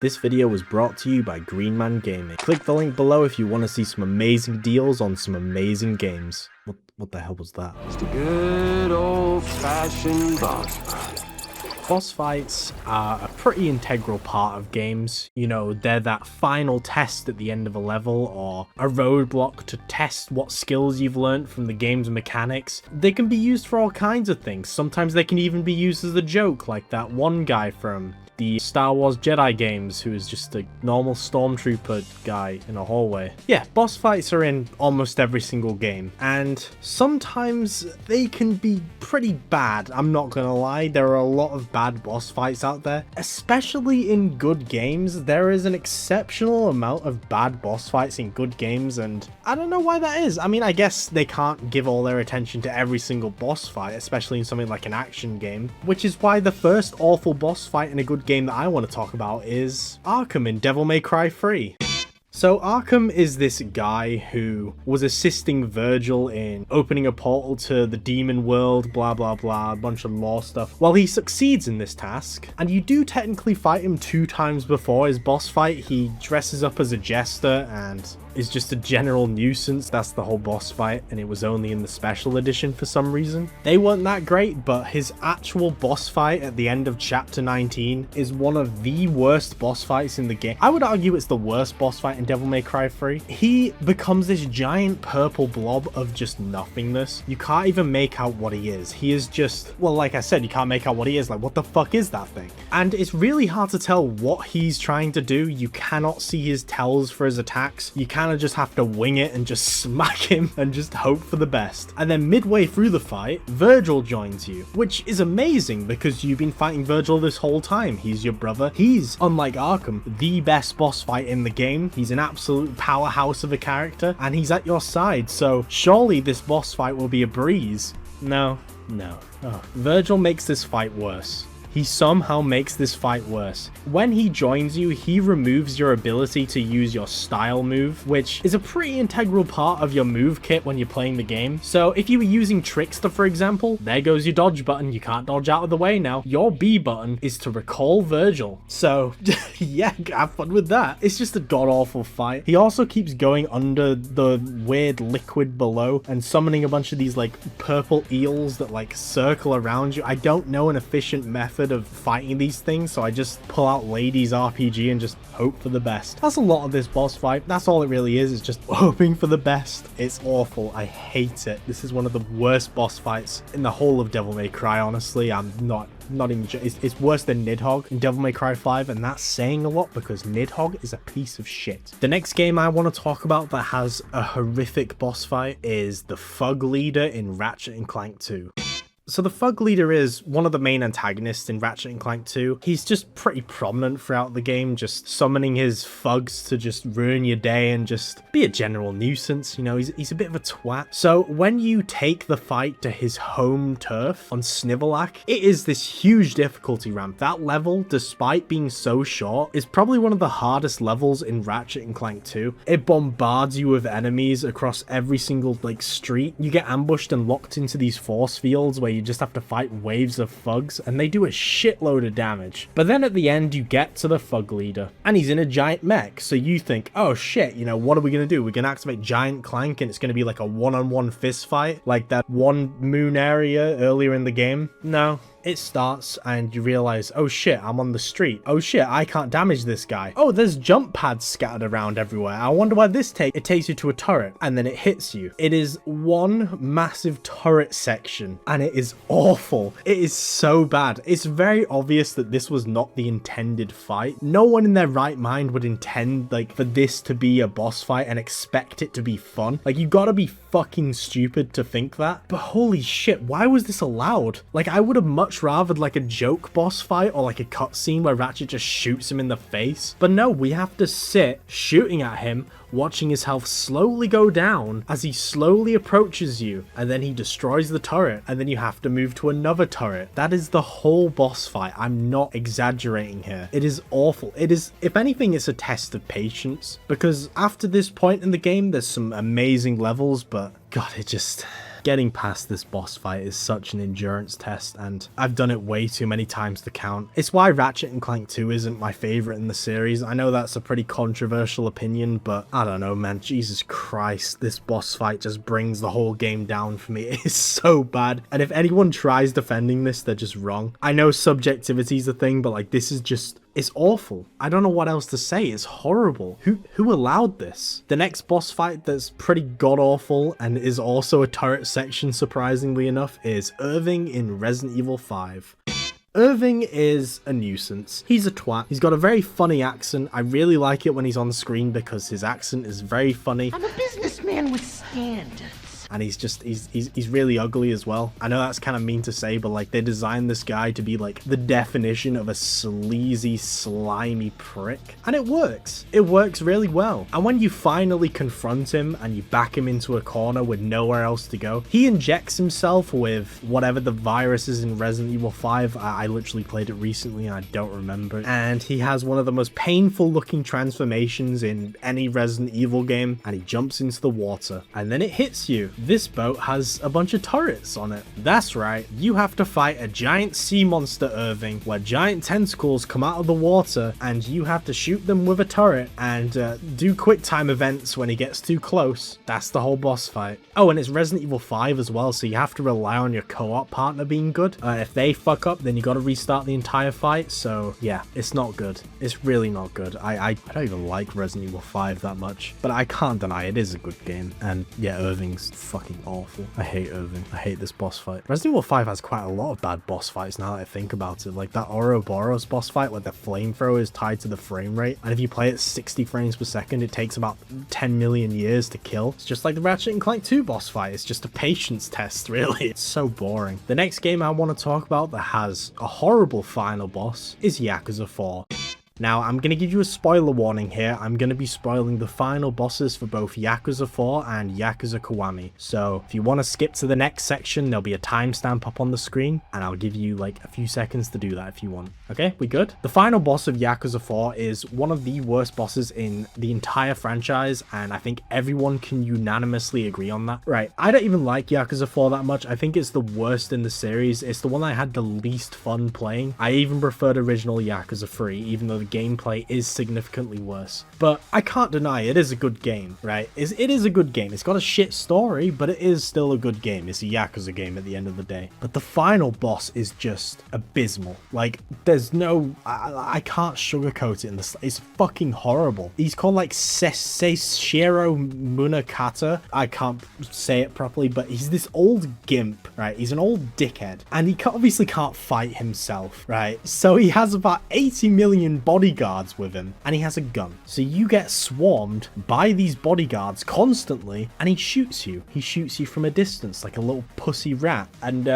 This video was brought to you by Greenman Gaming. Click the link below if you want to see some amazing deals on some amazing games. What the hell was that? Just a good old-fashioned boss fight. Boss fights are a pretty integral part of games. You know, they're that final test at the end of a level or a roadblock to test what skills you've learned from the game's mechanics. They can be used for all kinds of things. Sometimes they can even be used as a joke, like that one guy from the Star Wars Jedi games who is just a normal stormtrooper guy in a hallway. Yeah, boss fights are in almost every single game, and sometimes they can be pretty bad. I'm not gonna lie, there are a lot of bad boss fights out there. Especially in good games, there is an exceptional amount of bad boss fights in good games, and I don't know why that is. I mean, I guess they can't give all their attention to every single boss fight, especially in something like an action game, which is why the first awful boss fight in a good game that I want to talk about is Arkham in Devil May Cry 3. So Arkham is this guy who was assisting Virgil in opening a portal to the demon world, blah blah blah, a bunch of lore stuff. Well, he succeeds in this task, and you do technically fight him 2 times before his boss fight. He dresses up as a jester and is just a general nuisance. That's the whole boss fight, and it was only in the special edition for some reason. They weren't that great, but his actual boss fight at the end of chapter 19 is one of the worst boss fights in the game. I would argue it's the worst boss fight in Devil May Cry 3. He becomes this giant purple blob of just nothingness. You can't even make out what he is. He is just, well, like I said, you can't make out what he is. Like, what the fuck is that thing? And it's really hard to tell what he's trying to do. You cannot see his tells for his attacks. You kind of just have to wing it and just smack him and just hope for the best. And then midway through the fight, Virgil joins you, which is amazing because you've been fighting Virgil this whole time. He's your brother. He's, unlike Arkham, the best boss fight in the game. He's an absolute powerhouse of a character, and he's at your side, so surely this boss fight will be a breeze. No. Oh. Virgil makes this fight worse. He somehow makes this fight worse. When he joins you, he removes your ability to use your style move, which is a pretty integral part of your move kit when you're playing the game. So if you were using Trickster, for example, there goes your dodge button. You can't dodge out of the way now. Your B button is to recall Virgil. So yeah, have fun with that. It's just a god-awful fight. He also keeps going under the weird liquid below and summoning a bunch of these like purple eels that like circle around you. I don't know an efficient method of fighting these things, so I just pull out Ladies RPG and just hope for the best. That's a lot of this boss fight. That's all it really is just hoping for the best. It's awful. I hate it. This is one of the worst boss fights in the whole of Devil May Cry, honestly. I'm not even, it's worse than Nidhogg in Devil May Cry 5, and that's saying a lot because Nidhogg is a piece of shit. The next game I want to talk about that has a horrific boss fight is the Thug Leader in Ratchet & Clank 2. So the Thug Leader is one of the main antagonists in Ratchet & Clank 2. He's just pretty prominent throughout the game, just summoning his thugs to just ruin your day and just be a general nuisance. You know, he's a bit of a twat. So when you take the fight to his home turf on Snivelac, it is this huge difficulty ramp. That level, despite being so short, is probably one of the hardest levels in Ratchet & Clank 2. It bombards you with enemies across every single like street. You get ambushed and locked into these force fields where you just have to fight waves of thugs, and they do a shitload of damage. But then at the end, you get to the Thug Leader, and he's in a giant mech, so you think, oh shit, you know, what are we gonna do? We're gonna activate Giant Clank, and it's gonna be like a one-on-one fist fight, like that one moon area earlier in the game? No. It starts and you realize, oh shit, I'm on the street. Oh shit, I can't damage this guy. Oh, there's jump pads scattered around everywhere. I wonder why this takes. It takes you to a turret and then it hits you. It is one massive turret section and it is awful. It is so bad. It's very obvious that this was not the intended fight. No one in their right mind would intend like for this to be a boss fight and expect it to be fun. Like, you gotta be fucking stupid to think that. But holy shit, why was this allowed? Like, I would have much rather like a joke boss fight or like a cutscene where Ratchet just shoots him in the face. But no, we have to sit shooting at him, watching his health slowly go down as he slowly approaches you, and then he destroys the turret, and then you have to move to another turret. That is the whole boss fight. I'm not exaggerating here. It is awful. It is, if anything, it's a test of patience, because after this point in the game, there's some amazing levels, but God, it just... Getting past this boss fight is such an endurance test, and I've done it way too many times to count. It's why Ratchet and Clank 2 isn't my favorite in the series. I know that's a pretty controversial opinion, but I don't know, man. Jesus Christ, this boss fight just brings the whole game down for me. It is so bad, and if anyone tries defending this, they're just wrong. I know subjectivity's a thing, but like, this is just... it's awful. I don't know what else to say. It's horrible. Who allowed this? The next boss fight that's pretty god-awful and is also a turret section, surprisingly enough, is Irving in Resident Evil 5. Irving is a nuisance. He's a twat. He's got a very funny accent. I really like it when he's on screen because his accent is very funny. I'm a businessman with standards. And he's really ugly as well. I know that's kind of mean to say, but like, they designed this guy to be like the definition of a sleazy, slimy prick. And it works. It works really well. And when you finally confront him and you back him into a corner with nowhere else to go, he injects himself with whatever the virus is in Resident Evil 5. I literally played it recently and I don't remember. And he has one of the most painful looking transformations in any Resident Evil game. And he jumps into the water and then it hits you. This boat has a bunch of turrets on it. That's right, you have to fight a giant sea monster, Irving, where giant tentacles come out of the water and you have to shoot them with a turret and do quick time events when he gets too close. That's the whole boss fight. Oh, and it's Resident Evil 5 as well, so you have to rely on your co-op partner being good. If they fuck up, then you gotta restart the entire fight, so yeah, it's not good. It's really not good. I don't even like Resident Evil 5 that much, but I can't deny it is a good game, and yeah, Irving's fucking awful. I hate Irving. I hate this boss fight. Resident Evil 5 has quite a lot of bad boss fights now that I think about it. Like that Ouroboros boss fight where the flamethrower is tied to the frame rate, and if you play it 60 frames per second, it takes about 10 million years to kill. It's just like the Ratchet and Clank 2 boss fight. It's just a patience test, really. It's so boring. The next game I want to talk about that has a horrible final boss is Yakuza 4. Now, I'm going to give you a spoiler warning here. I'm going to be spoiling the final bosses for both Yakuza 4 and Yakuza Kiwami. So if you want to skip to the next section, there'll be a timestamp up on the screen, and I'll give you like a few seconds to do that if you want. Okay, we good? The final boss of Yakuza 4 is one of the worst bosses in the entire franchise, and I think everyone can unanimously agree on that. Right, I don't even like Yakuza 4 that much. I think it's the worst in the series. It's the one I had the least fun playing. I even preferred original Yakuza 3, even though the gameplay is significantly worse. But I can't deny it is a good game, right? It is a good game. It's got a shit story, but it is still a good game. It's a Yakuza game at the end of the day. But the final boss is just abysmal. Like, there's no... I can't sugarcoat it in this. It's fucking horrible. He's called like Seishiro Munakata. I can't say it properly, but he's this old gimp, right? He's an old dickhead. And he obviously can't fight himself, right? So he has about 80 million bodyguards with him, and he has a gun. So you get swarmed by these bodyguards constantly, and he shoots you. He shoots you from a distance like a little pussy rat. And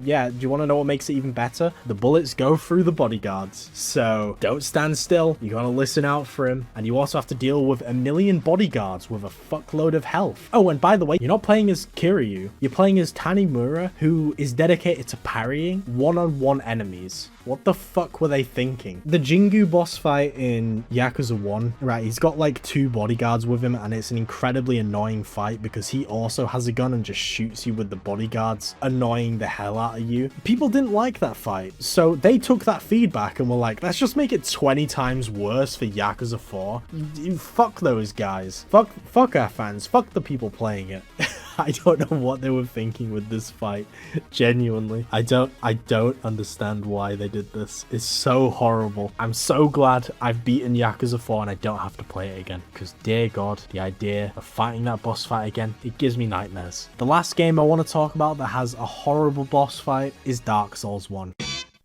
yeah, do you want to know what makes it even better? The bullets go through the bodyguards. So don't stand still. You gotta listen out for him. And you also have to deal with a million bodyguards with a fuckload of health. Oh, and by the way, you're not playing as Kiryu. You're playing as Tanimura, who is dedicated to parrying one-on-one enemies. What the fuck were they thinking? The Jingu boss fight in Yakuza 1, right, he's got like 2 bodyguards with him, and it's an incredibly annoying fight because he also has a gun and just shoots you with the bodyguards, annoying the hell out of you. People didn't like that fight, so they took that feedback and were like, let's just make it 20 times worse for Yakuza 4. Fuck those guys. Fuck our fans. Fuck the people playing it. I don't know what they were thinking with this fight. Genuinely. I don't understand why they did this. It's so horrible. I'm so glad I've beaten Yakuza 4 and I don't have to play it again. Because dear God, the idea of fighting that boss fight again, it gives me nightmares. The last game I want to talk about that has a horrible boss fight is Dark Souls 1.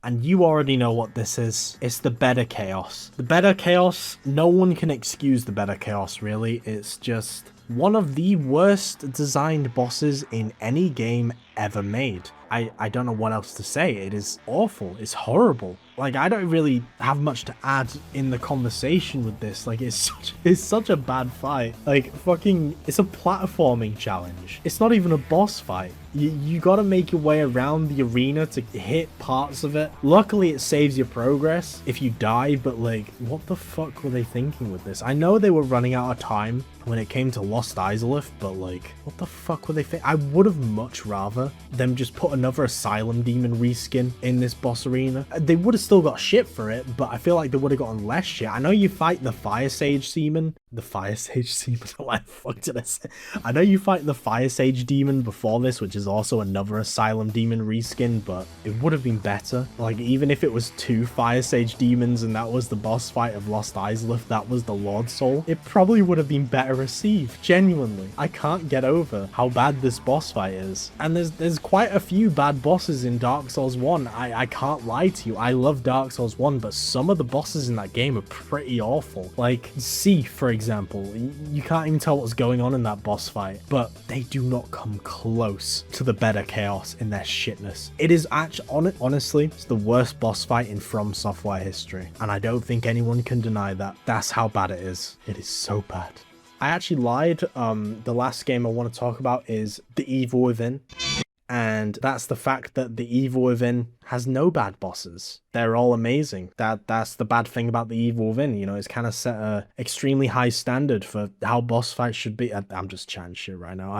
And you already know what this is. It's the Bed of Chaos. The Bed of Chaos, no one can excuse the Bed of Chaos, really. It's just one of the worst designed bosses in any game ever made. I don't know what else to say. It is awful. It's horrible. Like, I don't really have much to add in the conversation with this. Like, it's such a bad fight. Like, fucking, it's a platforming challenge. It's not even a boss fight. You gotta make your way around the arena to hit parts of it. Luckily, it saves your progress if you die, but like, what the fuck were they thinking with this? I know they were running out of time when it came to Lost Izalith, but like, what the fuck were they thinking? I would have much rather them just put another Asylum Demon reskin in this boss arena. They would have still got shit for it, but I feel like they would have gotten less shit. I know you fight the Fire Sage Demon. The Fire Sage Demon? What the fuck did I say? I know you fight the Fire Sage Demon before this, which is also another Asylum Demon reskin, but it would have been better. Like, even if it was 2 Fire Sage Demons and that was the boss fight of Lost Izalith, that was the Lord Soul, it probably would have been better received. Genuinely, I can't get over how bad this boss fight is. And there's quite a few bad bosses in Dark Souls 1. I can't lie to you. I love Dark Souls 1, but some of the bosses in that game are pretty awful. Like, Seath, for example. You can't even tell what's going on in that boss fight, but they do not come close to the better Chaos in their shitness. It is actually, honestly, it's the worst boss fight in From Software history, and I don't think anyone can deny that. That's how bad it is. It is so bad. I actually lied. The last game I want to talk about is The Evil Within. And that's the fact that The Evil Within has no bad bosses. They're all amazing. That's the bad thing about The Evil Within, you know, it's kind of set a extremely high standard for how boss fights should be. I'm just chatting shit right now.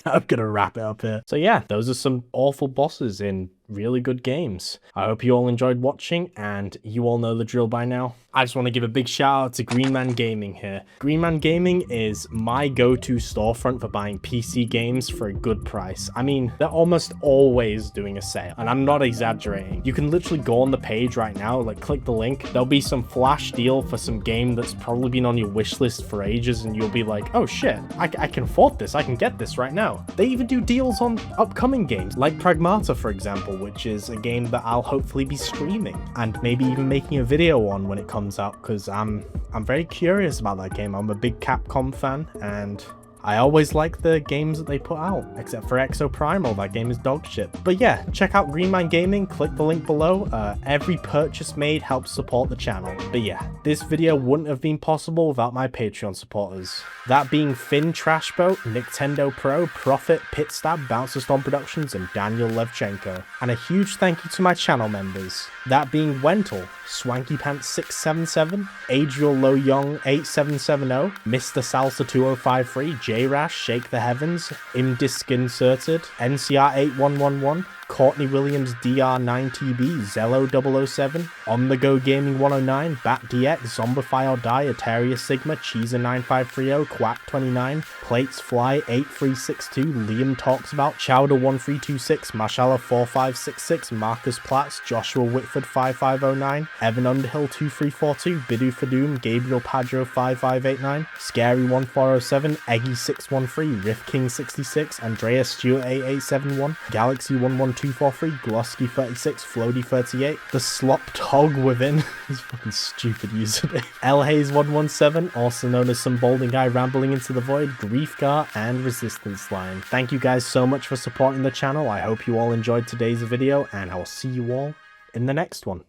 I'm gonna wrap it up here. So yeah, those are some awful bosses in really good games. I hope you all enjoyed watching, and you all know the drill by now. I just want to give a big shout out to Green Man Gaming here. Green Man Gaming is my go-to storefront for buying PC games for a good price. I mean, they're almost always doing a sale, and I'm not exaggerating. You can literally go on the page right now, like click the link. There'll be some flash deal for some game that's probably been on your wish list for ages, and you'll be like, oh shit, I can afford this. I can get this right now. They even do deals on upcoming games, like Pragmata, for example, which is a game that I'll hopefully be streaming and maybe even making a video on when it comes out, because I'm very curious about that game. I'm a big Capcom fan, and I always like the games that they put out, except for Exoprimal. That game is dog shit. But yeah, check out Green Man Gaming, click the link below. Every purchase made helps support the channel. But yeah, this video wouldn't have been possible without my Patreon supporters. That being Finn Trashboat, Nintendo Pro, Profit, Pitstab, Bouncer Storm Productions, and Daniel Levchenko. And a huge thank you to my channel members. That being Wentel, Swanky Pants 677, Adriel Lo Young 8770, Mr. Salsa 2053, J-Rash, Shake the Heavens, Imdisconcerted, NCR 8111, Courtney Williams DR9TB, Zello 007, On The Go Gaming 109, Bat DX, Zombify or Die, Ataria Sigma, Cheezer 9530, Quack 29, Plates Fly 8362, Liam Talks About, Chowder 1326, Mashallah 4566, Marcus Platts, Joshua Whitford 5509, Evan Underhill 2342, Bidu Fadoom, Gabriel Padro 5589, Scary 1407, Eggy 613, Riff King 66, Andrea Stewart 8871, Galaxy 112 243, Glosky 36, Floaty 38, The Slopped Hog Within, his fucking stupid username, L Hayes 117, also known as Some Balding Guy Rambling Into the Void, Griefgar, and Resistance Line. Thank you guys so much for supporting the channel. I hope you all enjoyed today's video, and I will see you all in the next one.